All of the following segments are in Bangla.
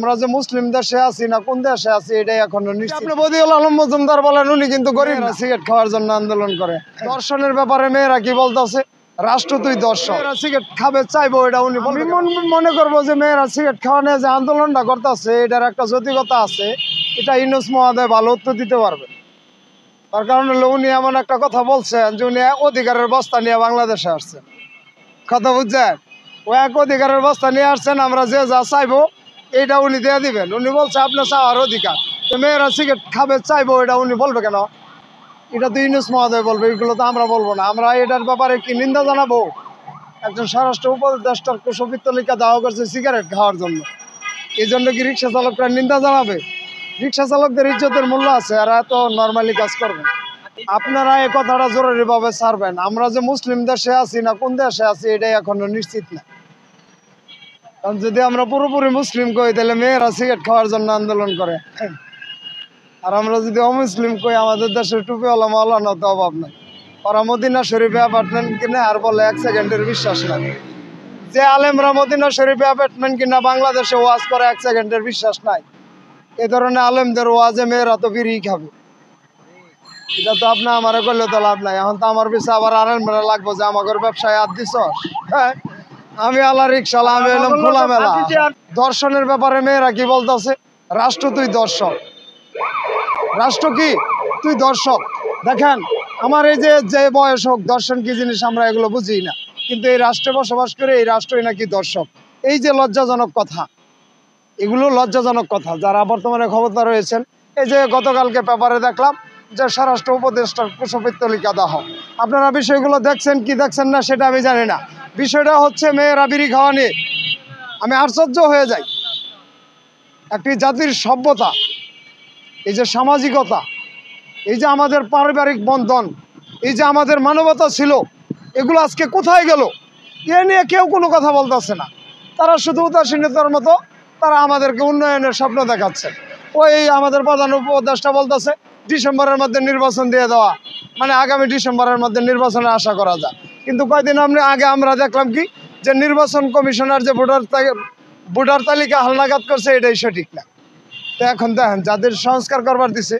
আমরা যে মুসলিম দেশে আছি না কোন দেশে আছি এটাই এখনো নিশ্চিত। আপনি বদিউল আলম মজুমদার বলেন, উনি কিন্তু গরিব না, সিগারেট খাওয়ার জন্য আন্দোলন করে। দর্শনের ব্যাপারে মেয়েরা কি বলতেছে, রাষ্ট্র তুই দর্শন, সিগারেট খাবে চাইবো, এটা উনি মনে করবো যে মেয়েরা সিগারেট খাওয়া নিয়ে যে আন্দোলনটা করতেছে এটার একটা যৌক্তিকতা আছে, এটা ইউনূস মহোদয় ভালো উত্তর দিতে পারবে। তার কারণ হলো উনি এমন একটা কথা বলছেন যে উনি অধিকারের বস্তা নিয়ে বাংলাদেশে আসছেন, কথা বুঝছেন? ও এক অধিকারের বস্তা নিয়ে আসছেন, আমরা যে যা চাইবো এইটা উনি দিয়ে দিবেন। উনি বলছে আপনার চাওয়ার অধিকার, তো মেয়েরা সিগারেট খাবে চাইবো এটা উনি বলবে কেন? এটা তো ইউনূস মহোদয় বলবে, এগুলো তো আমরা বলবো না। আমরা এটার ব্যাপারে কি নিন্দা জানাবো? একজন স্বরাষ্ট্র উপদেষ্টার কুশপুত্তলিকা দেওয়া করছে সিগারেট খাওয়ার জন্য, এই জন্য কি রিক্সা চালকরা নিন্দা জানাবে? রিক্সা চালকদের ইজ্জতের মূল্য আছে, আর এত নর্মালি কাজ করবে। আপনারা এই কথাটা জরুরিভাবে ছাড়বেন। আমরা যে মুসলিম দেশে আছি না কোন দেশে আছি এটাই এখনো নিশ্চিত না। কারণ যদি আমরা পুরোপুরি মুসলিম কই তাহলে মেয়েরা সিগারেট খাওয়ার জন্য আন্দোলন করে, আর আমরা যদি অমুসলিম কই আমাদের দেশের টুপিওয়ালা মাওলানা তো অভাব নাই। ওরা মদিনা শরীফে অ্যাপার্টমেন্ট কিনে আর বলে 1 সেকেন্ডের বিশ্বাস নাই। যে আলেমরা মদিনা শরীফে অ্যাপার্টমেন্ট কিনা বাংলাদেশে ওয়াজ করে 1 সেকেন্ডের বিশ্বাস নাই, এ ধরনের আলেমদের ওয়াজে মেয়েরা তো বিড়ি খাবে। এটা তো আপনি আমারে করলে তো লাভ নাই। এখন তো আমার পিছনে আবার আলেমরা লাগবো যে আমাকে ব্যবসায় হাত দিছ। হ্যাঁ, আমি আল্লাহ রিক্সালা, আমি এলাম খোলামেলা। দর্শনের ব্যাপারে মেয়েরা কি বলতেছে, রাষ্ট্র তুই দর্শক। রাষ্ট্র কি তুই দর্শক? দেখেন, আমার এই যে বয়স হোক, দর্শন কি জিনিস আমরা এগুলো বুঝি না, কিন্তু এই রাষ্ট্রে বসবাস করে এই রাষ্ট্রই নাকি দর্শক। এই যে লজ্জাজনক কথা, এগুলো লজ্জাজনক কথা। যারা বর্তমানে ক্ষমতা রয়েছেন, এই যে গতকালকে পেপারে দেখলাম যে স্বরাষ্ট্র উপদেষ্টার কুশপুত্তলিকা দাহ, আপনারা বিষয়গুলো দেখছেন কি দেখছেন না সেটা আমি জানি না। বিষয়টা হচ্ছে মেয়েরা বিড়ি খাওয়া নিয়ে। আমি আশ্চর্য হয়ে যাই। একটি জাতির সভ্যতা, এই যে সামাজিকতা, এই যে আমাদের পারিবারিক বন্ধন, এই যে আমাদের মানবতা ছিল, এগুলো আজকে কোথায় গেল? এ নিয়ে কেউ কোনো কথা বলতেছে না। তারা শুধু উদাসীনতার মতো তারা আমাদেরকে উন্নয়নের স্বপ্ন দেখাচ্ছে। ওই আমাদের প্রধান উপদেষ্টা বলতেছে ডিসেম্বরের মধ্যে নির্বাচন দিয়ে দেওয়া, মানে আগামী ডিসেম্বরের মধ্যে নির্বাচনের আশা করা যায়। কিন্তু কয়েকদিন আগে আমরা দেখলাম কি যে নির্বাচন কমিশনার যে ভোটার তালিকা হালনাগাদ করছে এটাই সঠিক না। তো এখন দেখেন যাদের সংস্কার করবার দিছে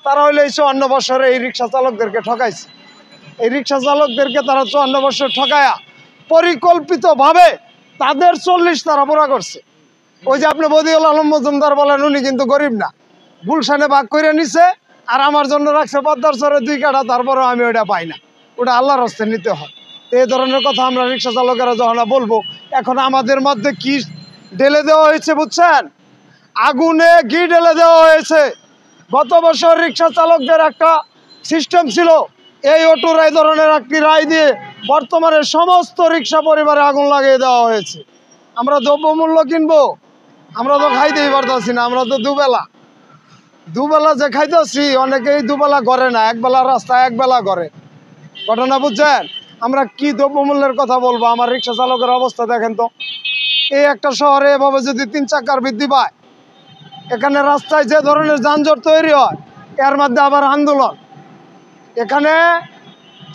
তারা হইলে এই 54 বছরে এই রিক্সা চালকদেরকে ঠকাইছে। এই রিক্সা চালকদেরকে তারা 54 বছর ঠকায়া পরিকল্পিতভাবে তাদের 40 তারা পুরা করছে। ওই যে আপনি বদিউল আলম মজুমদার বলেন, উনি কিন্তু গরিব না, গুলশানে ভাগ করে নিছে আর আমার জন্য রাখছে পদ্মার চরে 2 কাঠা, তারপরেও আমি ওটা পাই না। ওটা আল্লাহর হস্তে নিতে হয়। তো এই ধরনের কথা আমরা রিক্সা চালকেরা যখন বলবো, এখন আমাদের মধ্যে কি ঢেলে দেওয়া হয়েছে বুঝছেন? আগুনে ঘি ঢেলে দেওয়া হয়েছে। গত বছর রিক্সা চালকদের একটা সিস্টেম ছিল, এই অটোর এই ধরনের একটি রায় দিয়ে বর্তমানে সমস্ত রিক্সা পরিবারে আগুন লাগিয়ে দেওয়া হয়েছে। আমরা দ্রব্যমূল্য কিনবো, আমরা তো খাইতেই পারতেছি না। আমরা তো দুবেলা যে খাইতেছি, অনেকেই দুবেলা করে না, একবেলা রাস্তায় একবেলা করে। ঘটনা বুঝছেন? আমরা কি দ্রব্যমূল্যের কথা বলবো? আমার রিক্সা চালকের অবস্থা দেখেন তো। এই একটা শহরে এভাবে যদি 3 চাকার বৃদ্ধি পায়, এখানে রাস্তায় যে ধরনের যানজট তৈরি হয়, এর মধ্যে আবার আন্দোলন। এখানে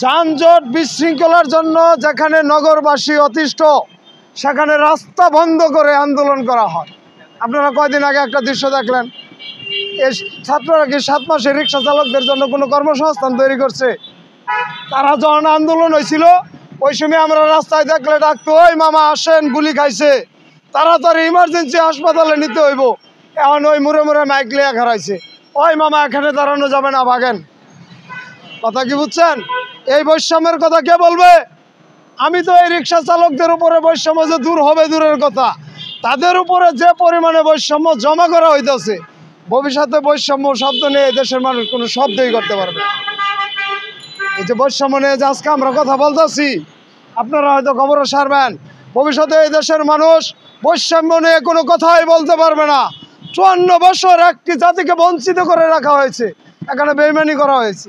যানজট বিশৃঙ্খলার জন্য যেখানে নগরবাসী অতিষ্ঠ, সেখানে রাস্তা বন্ধ করে আন্দোলন করা হয়। আপনারা কয়দিন আগে একটা দৃশ্য দেখলেন, এই ছাত্ররা কি 7 মাসে রিক্সা চালকদের জন্য কোনো কর্মসংস্থান তৈরি করছে? তারা যখন আন্দোলন হয়েছিল ওই সময় আমরা রাস্তায় দেখলে ডাকতো, ওই মামা আসেন, গুলি খাইছে, তাড়াতাড়ি ইমার্জেন্সি হাসপাতালে নিতে হইব। এখন ওই মুড়ে মুড়ে মাইক লিয়া খারাইছে, ওই মামা এখানে দাঁড়ানো যাবে না, ভাগেন। কথা কি বুঝছেন? এই বৈষম্যের কথা কে বলবে? আমি তো এই রিক্সা চালকদের উপরে বৈষম্য যে দূর হবে দূরের কথা, তাদের উপরে যে পরিমাণে বৈষম্য জমা করা হইতেছে, ভবিষ্যতে বৈষম্য শব্দ নিয়ে দেশের মানুষ কোনো শব্দই করতে পারবে। এই যে বৈষম্য নিয়ে যে আজকে আমরা কথা বলতেছি, আপনারা হয়তো খবরও সারবেন, ভবিষ্যতে এই দেশের মানুষ বৈষম্য নিয়ে কোনো কথাই বলতে পারবে না। 54 বছর একটি জাতিকে বঞ্চিত করে রাখা হয়েছে, এখানে বেইমানি করা হয়েছে।